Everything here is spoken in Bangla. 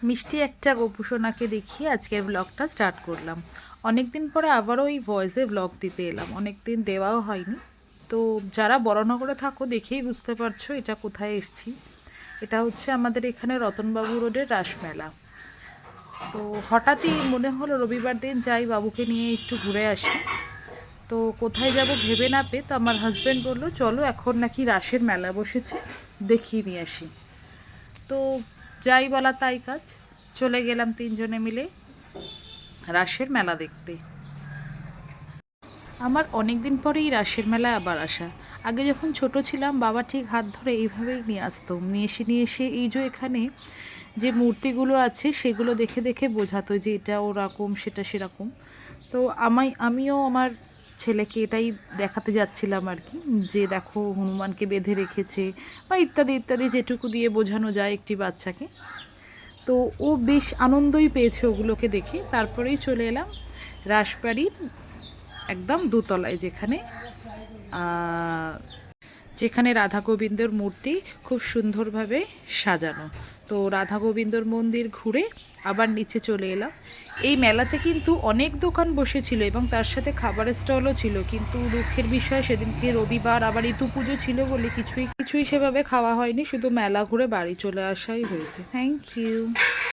মিষ্টি একটা গোপুসোনাকে দেখিয়ে আজকের ব্লগটা স্টার্ট করলাম। অনেক দিন পরে আবারও এই ভয়েসে ব্লগ দিতে এলাম, অনেক দিন দেওয়াও হয়নি। তো যারা বড়নগরে থাকো দেখেই বুঝতে পারছো এটা কোথায় এসেছি। এটা হচ্ছে আমাদের এখানে রতনবাবু রোডের রাসমেলা। তো হঠাৎই মনে হলো রবিবার দিন যাই, বাবুকে নিয়ে একটু ঘুরে আসি। তো কোথায় যাব ভেবে না পেয়ে তো আমার হাজব্যান্ড বললো চলো এখন নাকি রাসের মেলা বসেছে, দেখিয়ে নিয়ে আসি। তো যাই বলা তাই কাজ, চলে গেলাম তিনজনে মিলে রাসের মেলা দেখতে। আমার অনেক দিন পরেই রাসের মেলায় আবার আসা। আগে যখন ছোট ছিলাম বাবা ঠিক হাত ধরে এইভাবেই নিয়ে আসতো, নিয়ে এসে এই যে এখানে যে মূর্তিগুলো আছে সেগুলো দেখে দেখে বোঝাতো যে এটা ওরকম সেটা সেরকম। তো আমিও আমার ছেলেকে এটাই দেখাতে যাচ্ছিলাম আর কি, যে দেখো হনুমানকে বেঁধে রেখেছে বা ইত্যাদি ইত্যাদি, যেটুকু দিয়ে বোঝানো যায় একটি বাচ্চাকে। তো ও বেশ আনন্দই পেয়েছে ওগুলোকে দেখে। তারপরেই চলে এলাম রাসবাড়ির একদম দোতলায়, যেখানে রাধা গোবিন্দর মূর্তি খুব সুন্দরভাবে সাজানো। তো রাধা গোবিন্দর মন্দির ঘুরে আবার নিচে চলে এলাম। এই মেলাতে কিন্তু অনেক দোকান বসেছিল এবং তার সাথে খাবারের স্টলও ছিল, কিন্তু দুঃখের বিষয় সেদিনকে রবিবার আবার ঋতু পুজো ছিল বলে কিছুই সেভাবে খাওয়া হয়নি, শুধু মেলা ঘুরে বাড়ি চলে আসাই হয়েছে। Thank you.